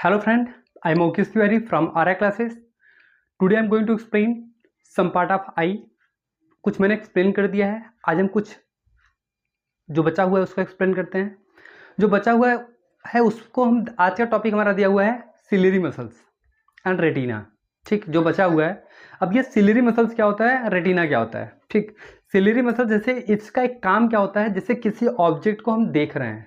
Hello friend, I am Mukesh Tiwari from RI classes. Today I am going to explain some part of I. कुछ मैंने explain कर दिया है, आज हम कुछ जो बचा हुआ है उसको एक्सप्लेन करते हैं। जो बचा हुआ है उसको हम आज का टॉपिक हमारा दिया हुआ है सिलियरी मसल्स एंड रेटिना। ठीक, जो बचा हुआ है अब ये सिलियरी मसल्स क्या होता है, रेटिना क्या होता है। ठीक, सिलियरी मसल जैसे इसका एक काम क्या होता है, जैसे किसी ऑब्जेक्ट को हम देख रहे हैं,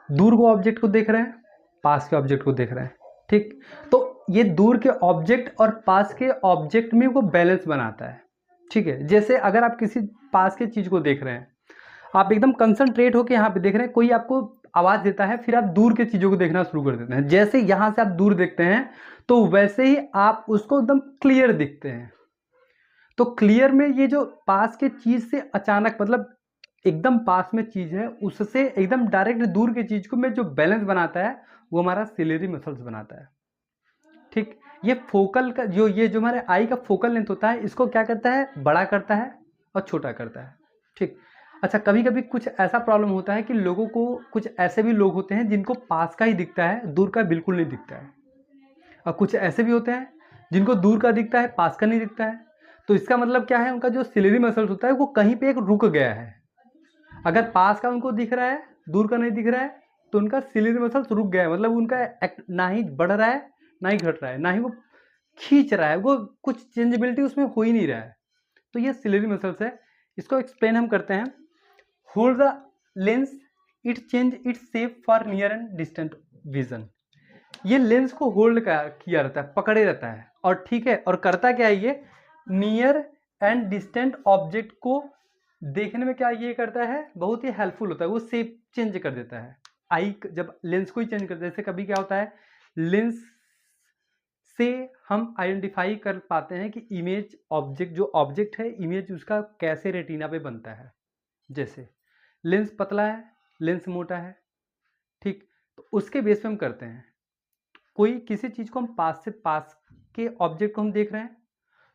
दूर को ऑब्जेक्ट को देख रहे हैं, पास के ऑब्जेक्ट को देख रहे हैं। ठीक, तो ये दूर के ऑब्जेक्ट और पास के ऑब्जेक्ट में वो बैलेंस बनाता है। ठीक है, जैसे अगर आप किसी पास की चीज को देख रहे हैं, आप एकदम कंसंट्रेट होकर यहाँ पे देख रहे हैं, कोई आपको आवाज देता है, फिर आप दूर के चीजों को देखना शुरू कर देते हैं। जैसे यहां से आप दूर देखते हैं तो वैसे ही आप उसको एकदम क्लियर दिखते हैं। तो क्लियर में ये जो पास के चीज से अचानक, मतलब एकदम पास में चीज है उससे एकदम डायरेक्ट दूर की चीज को में जो बैलेंस बनाता है वो हमारा सिलियरी मसल्स बनाता है। ठीक, ये फोकल का जो हमारे आई का फोकल लेंथ होता है, इसको क्या करता है, बड़ा करता है और छोटा करता है। ठीक, अच्छा कभी कभी कुछ ऐसा प्रॉब्लम होता है कि लोगों को, कुछ ऐसे भी लोग होते हैं जिनको पास का ही दिखता है, दूर का बिल्कुल नहीं दिखता है। और कुछ ऐसे भी होते हैं जिनको दूर का दिखता है, पास का नहीं दिखता है। तो इसका मतलब क्या है, उनका जो सिलियरी मसल्स होता है वो कहीं पे एक रुक गया है। अगर पास का उनको दिख रहा है, दूर का नहीं दिख रहा है, तो उनका सिलियरी मसल्स रुक गया है। मतलब उनका ना ही बढ़ रहा है ना ही घट रहा है, ना ही वो खींच रहा है, वो कुछ चेंजेबिलिटी उसमें हो ही नहीं रहा है। तो ये सिलियरी मसल्स है। इसको एक्सप्लेन हम करते हैं। Hold the lens, it change it shape for near and distant vision. ये लेंस को होल्ड किया रहता है, पकड़े रहता है। और ठीक है, और करता क्या है, ये नियर एंड डिस्टेंट ऑब्जेक्ट को देखने में क्या ये करता है, बहुत ही हेल्पफुल होता है। वो शेप चेंज कर देता है। आई जब लेंस को ही चेंज करता है, जैसे कभी क्या होता है, लेंस से हम आइडेंटिफाई कर पाते हैं कि इमेज ऑब्जेक्ट, जो ऑब्जेक्ट है इमेज उसका कैसे रेटिना पे बनता है। जैसे लेंस पतला है, लेंस मोटा है। ठीक, तो उसके बेस पे हम करते हैं। कोई किसी चीज को हम पास के ऑब्जेक्ट को हम देख रहे हैं,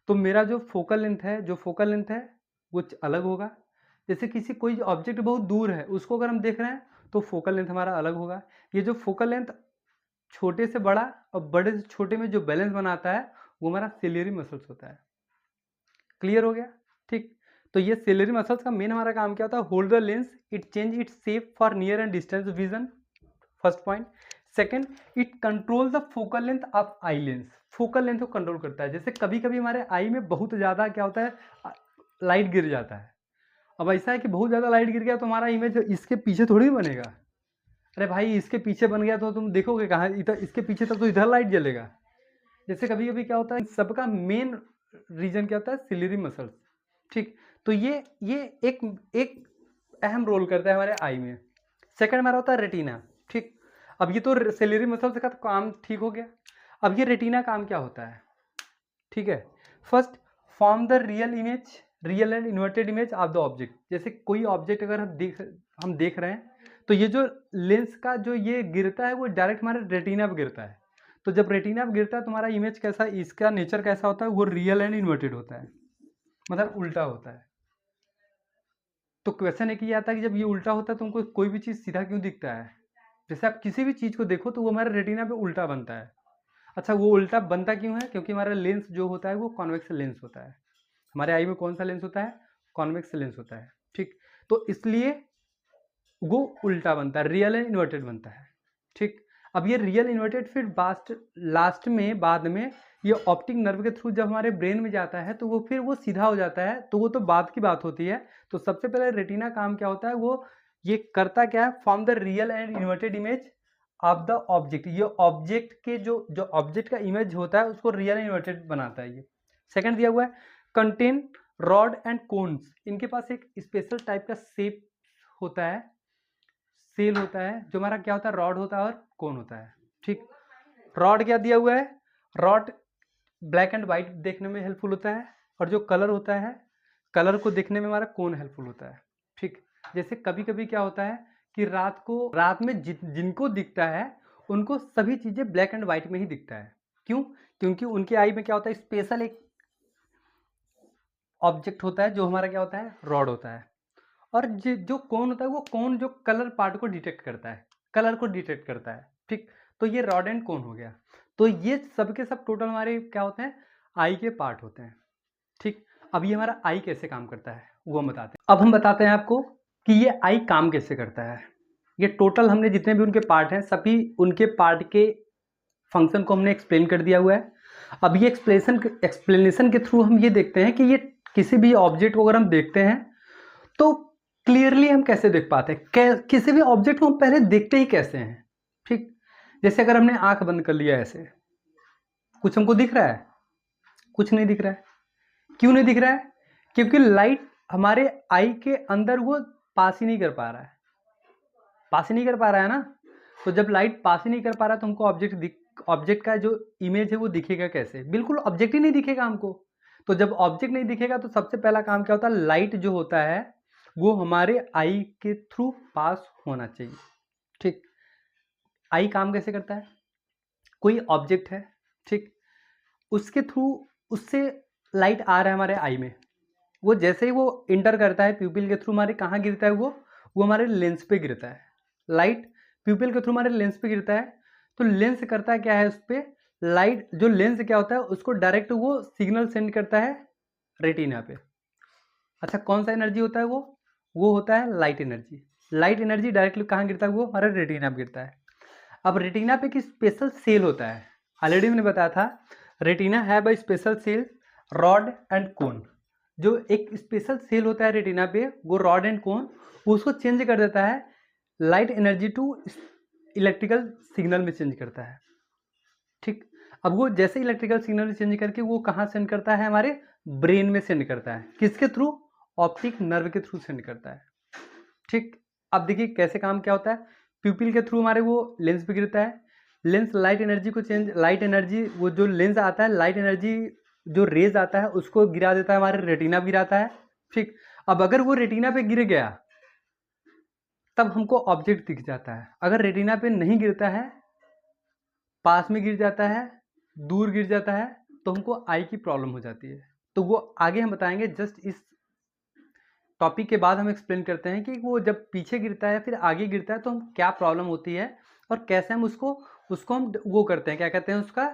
तो मेरा जो फोकल लेंथ है वो अलग होगा। जैसे किसी कोई ऑब्जेक्ट बहुत दूर है उसको अगर हम देख रहे हैं तो फोकल लेंथ हमारा अलग होगा। ये जो फोकल लेंथ छोटे से बड़ा और बड़े से छोटे में जो बैलेंस बनाता है वो हमारा सिलियरी मसल्स होता है। क्लियर हो गया। ठीक, तो ये सिलियरी मसल्स का मेन हमारा काम क्या होता है, hold the lens, it change its shape for near and distance vision, first point. Second, it control the focal length of eye lens. Focal length को कंट्रोल करता है। जैसे कभी कभी हमारे आई में बहुत ज़्यादा क्या होता है, लाइट गिर जाता है। अब ऐसा है कि बहुत ज़्यादा लाइट गिर गया तो हमारा इमेज इसके पीछे थोड़ी बनेगा। अरे भाई इसके पीछे बन गया तो तुम देखोगे कहाँ, इधर इसके पीछे तब तो इधर लाइट जलेगा। जैसे कभी कभी क्या होता है, सबका मेन रीजन क्या होता है, सिलियरी मसल्स। ठीक, तो ये एक एक अहम रोल करता है हमारे आई में। सेकंड हमारा होता है रेटिना। ठीक, अब ये तो सिलियरी मसल्स का तो काम ठीक हो गया। अब ये रेटिना काम क्या होता है, ठीक है। First, form the real and inverted image of the object. जैसे कोई ऑब्जेक्ट अगर हम देख रहे हैं तो ये जो लेंस का जो ये गिरता है वो डायरेक्ट हमारे रेटिना पे गिरता है। तो जब रेटिना पे गिरता है तो हमारा इमेज कैसा, इसका नेचर कैसा होता है, वो रियल एंड इन्वर्टेड होता है, मतलब उल्टा होता है। तो क्वेश्चन एक ये आता है कि जब ये उल्टा होता है तो तुमको कोई भी चीज़ सीधा क्यों दिखता है। जैसे आप किसी भी चीज़ को देखो तो वो हमारे रेटिना पे उल्टा बनता है। अच्छा, वो उल्टा बनता क्यों है, क्योंकि हमारा लेंस जो होता है वो कॉन्वेक्स लेंस होता है। हमारे आई में कौन सा लेंस होता है, कॉन्वेक्स लेंस होता है। ठीक, तो इसलिए वो उल्टा बनता है, रियल एंड इन्वर्टेड बनता है। ठीक, अब ये रियल इन्वर्टेड फिर लास्ट में बाद में ये ऑप्टिक नर्व के थ्रू जब हमारे ब्रेन में जाता है तो वो फिर वो सीधा हो जाता है। तो वो तो बाद की बात होती है। तो सबसे पहले रेटिना काम क्या होता है, वो ये करता क्या है, form the real and inverted image of the object. ये ऑब्जेक्ट के जो ऑब्जेक्ट का इमेज होता है उसको रियल एंड इन्वर्टेड बनाता है ये। सेकंड दिया हुआ है, कंटेन रॉड एंड कोन्स। इनके पास एक स्पेशल टाइप का शेप होता है, सेल होता है, जो हमारा क्या होता है, रॉड होता है और कोन होता है। ठीक, रॉड क्या दिया हुआ है, रॉड ब्लैक एंड व्हाइट देखने में हेल्पफुल होता है, और जो कलर होता है, कलर को देखने में हमारा कोन हेल्पफुल होता है। ठीक, जैसे कभी कभी क्या होता है कि रात में जिनको दिखता है उनको सभी चीजें ब्लैक एंड व्हाइट में ही दिखता है। क्यों, क्योंकि उनके आई में क्या होता है, स्पेशल एक ऑब्जेक्ट होता है जो हमारा क्या होता है, रॉड होता है। और जो कोन होता है वो कोन जो कलर पार्ट को डिटेक्ट करता है, कलर को डिटेक्ट करता है। ठीक, तो ये रॉड एंड कोन हो गया। तो ये सब के सब टोटल हमारे क्या होते हैं, आई के पार्ट होते हैं। ठीक, अब ये हमारा आई कैसे काम करता है वो हम बताते हैं। अब हम बताते हैं आपको कि ये आई काम कैसे करता है। ये टोटल हमने जितने भी उनके पार्ट हैं सभी उनके पार्ट के फंक्शन को हमने एक्सप्लेन कर दिया हुआ है। अब ये एक्सप्लेनेशन के थ्रू हम ये देखते हैं कि ये किसी भी ऑब्जेक्ट को अगर हम देखते हैं तो क्लियरली हम कैसे देख पाते हैं, किसी भी ऑब्जेक्ट को हम पहले देखते ही कैसे हैं। ठीक, जैसे अगर हमने आंख बंद कर लिया ऐसे, कुछ हमको दिख रहा है? कुछ नहीं दिख रहा है। क्यों नहीं दिख रहा है? क्योंकि लाइट हमारे आई के अंदर वो पास ही नहीं कर पा रहा है, पास ही नहीं कर पा रहा है ना। तो जब लाइट पास ही नहीं कर पा रहा है तो हमको ऑब्जेक्ट का जो इमेज है वो दिखेगा कैसे? बिल्कुल ऑब्जेक्ट ही नहीं दिखेगा हमको। तो जब ऑब्जेक्ट नहीं दिखेगा तो सबसे पहला काम क्या होता है, लाइट जो होता है वो हमारे आई के थ्रू पास होना चाहिए। ठीक, आई काम कैसे करता है, कोई ऑब्जेक्ट है, ठीक, उसके थ्रू उससे लाइट आ रहा है हमारे आई में, वो जैसे ही वो इंटर करता है प्यूपिल के थ्रू हमारे कहाँ गिरता है, वो हमारे लेंस पे गिरता है। लाइट प्यूपिल के थ्रू हमारे लेंस पे गिरता है, तो लेंस करता है क्या है, उस पर लाइट, जो लेंस क्या होता है उसको डायरेक्ट वो सिग्नल सेंड करता है रेटिना पे। अच्छा, कौन सा एनर्जी होता है वो होता है light energy. Light energy directly कहाँ गिरता है, वो हमारे रेटिना पे गिरता है। अब रेटिना पे एक स्पेशल सेल होता है, ऑलरेडी मैंने बताया था, रेटिना है by special cell rod and cone. जो एक स्पेशल सेल होता है रेटिना पे, वो रॉड एंड कोन, उसको चेंज कर देता है light energy to electrical signal में चेंज करता है। ठीक, अब वो जैसे इलेक्ट्रिकल सिग्नल में चेंज करके वो कहाँ सेंड करता है, हमारे ब्रेन में सेंड करता है। किसके थ्रू? ऑप्टिक नर्व के थ्रू सेंड करता है। ठीक, अब देखिए कैसे काम क्या होता है, प्यूपिल के थ्रू हमारे वो लेंस पे गिरता है, लेंस लाइट एनर्जी को चेंज, लाइट एनर्जी वो जो लेंस आता है लाइट एनर्जी जो रेज आता है उसको गिरा देता है, हमारे रेटिना गिराता है। ठीक, अब अगर वो रेटिना पे गिर गया तब हमको ऑब्जेक्ट दिख जाता है। अगर रेटिना पे नहीं गिरता है, पास में गिर जाता है, दूर गिर जाता है, तो हमको आई की प्रॉब्लम हो जाती है। तो वो आगे हम बताएंगे, जस्ट इस टॉपिक के बाद हम एक्सप्लेन करते हैं कि वो जब पीछे गिरता है फिर आगे गिरता है तो हम क्या प्रॉब्लम होती है और कैसे हम उसको हम वो करते हैं, क्या कहते हैं उसका,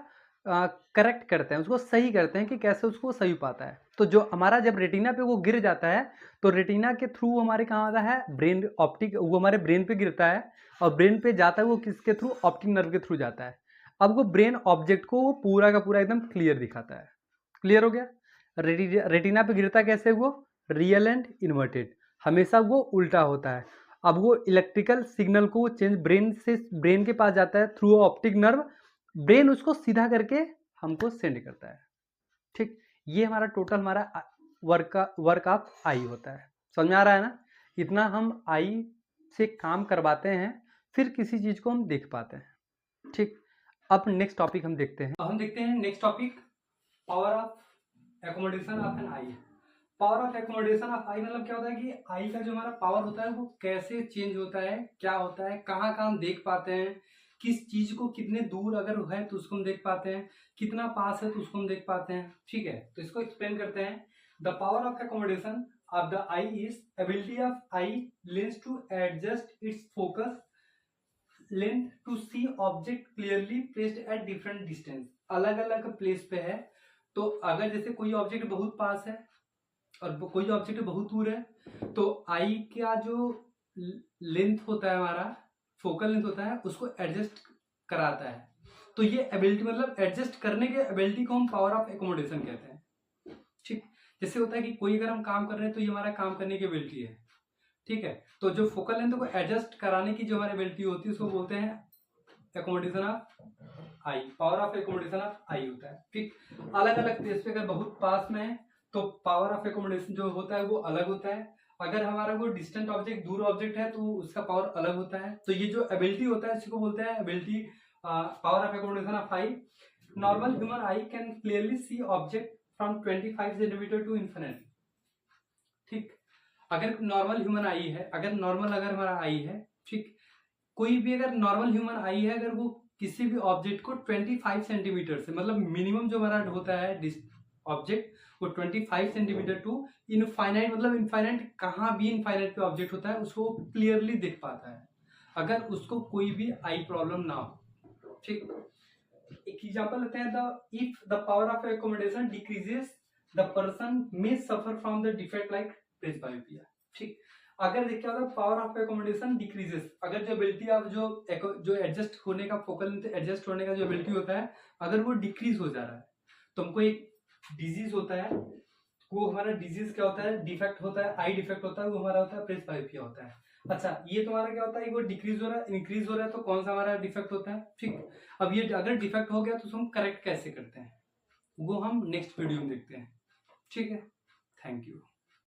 करेक्ट करते हैं, उसको सही करते हैं कि कैसे उसको सही पाता है। तो जो हमारा जब रेटिना पे वो गिर जाता है तो रेटिना के थ्रू हमारे कहाँ आता है, ब्रेन ऑप्टिक, वो हमारे ब्रेन पे गिरता है और ब्रेन पे जाता है वो किसके थ्रू, ऑप्टिक नर्व के थ्रू जाता है। अब वो ब्रेन ऑब्जेक्ट को वो पूरा का पूरा एकदम क्लियर दिखाता है। क्लियर हो गया? रेटिना पे गिरता कैसे, वो रियल एंड इन्वर्टेड, हमेशा वो उल्टा होता है। अब वो इलेक्ट्रिकल सिग्नल को चेंज ब्रेन से, ब्रेन के पास जाता है थ्रू ऑप्टिक नर्व, ब्रेन उसको सीधा करके हमको सेंड करता है। ठीक, ये हमारा टोटल हमारा वर्क ऑफ आई होता है। समझ में आ रहा है ना? इतना हम आई से काम करवाते हैं फिर किसी चीज को हम देख पाते हैं। ठीक, अब नेक्स्ट टॉपिक हम देखते हैं। अब हम देखते हैं next topic, power of accommodation of an eye. Power of accommodation of eye मतलब क्या होता है कि आई का जो हमारा पावर होता है वो कैसे चेंज होता है, क्या होता है, कहाँ कहाँ हम देख पाते हैं, किस चीज को कितने दूर अगर है तो उसको हम देख पाते हैं, कितना पास है तो उसको हम देख पाते हैं। ठीक है, तो इसको एक्सप्लेन करते हैं। The power of accommodation of the eye is ability of eye lens to adjust its focus length to see object clearly placed at different distance. अलग अलग प्लेस पे है, तो अगर जैसे कोई ऑब्जेक्ट बहुत पास है और कोई ऑब्जेक्ट बहुत दूर है तो आई का जो लेंथ होता है, हमारा फोकल लेंथ होता है, उसको एडजस्ट कराता है। तो ये एबिलिटी मतलब एडजस्ट करने के एबिलिटी को हम पावर ऑफ एकोमोडेशन कहते हैं। ठीक, जैसे होता है कि कोई अगर हम काम कर रहे हैं तो ये हमारा काम करने की एबिलिटी है। ठीक है, तो जो फोकल लेंथ को एडजस्ट कराने की जो हमारी एबिलिटी होती है उसको बोलते हैं accommodation of eye, power of accommodation of eye होता है। ठीक, अलग अलग प्लेस पे अगर बहुत पास में है तो पावर ऑफ एकोमोडेशन जो होता है वो अलग होता है। अगर हमारा वो डिस्टेंट ऑब्जेक्ट, दूर ऑब्जेक्ट है तो उसका पावर अलग होता है। तो ये जो एबिलिटी होता है इसको बोलते हैं ability, power of accommodation of eye. Normal human eye can clearly see object from 25 centimetre to infinity. ठीक, अगर नॉर्मल ह्यूमन आई है, अगर हमारा आई है, ठीक, कोई भी अगर नॉर्मल ह्यूमन आई है, अगर वो किसी भी ऑब्जेक्ट को 25 सेंटीमीटर से, मतलब मिनिमम जो हमारा होता है ऑब्जेक्ट वो 25 सेंटीमीटर टू इनफाइनाइट, मतलब इनफाइनाइट कहाँ भी इनफाइनाइट पे ऑब्जेक्ट होता है उसको क्लियरली देख पाता है, अगर उसको कोई भी आई प्रॉब्लम ना हो। ठीक, एक एग्जांपल लेते हैं, the if the power of accommodation decreases the person may suffer from the defect like presbyopia. ठीक, अगर देखिए होगा पावर ऑफ एकोमोडेशन डिक्रीजेस, अगर जो एबिलिटी ऑफ जो एडजस्ट होने का फोकल एडजस्ट होने का जो एबिलिटी होता है अगर वो डिक्रीज हो जा रहा है तो हमको एक डिजीज होता है, वो हमारा डिजीज क्या होता है, डिफेक्ट होता है, आई डिफेक्ट होता है, वो हमारा होता है प्रेसबायोपिया होता है। अच्छा, ये तुम्हारा क्या होता है, वो डिक्रीज हो रहा है, इंक्रीज हो रहा है, तो कौन सा हमारा डिफेक्ट होता है। ठीक, अब ये अगर डिफेक्ट हो गया तो हम करेक्ट कैसे करते हैं वो हम नेक्स्ट वीडियो में देखते हैं। ठीक है, थैंक यू।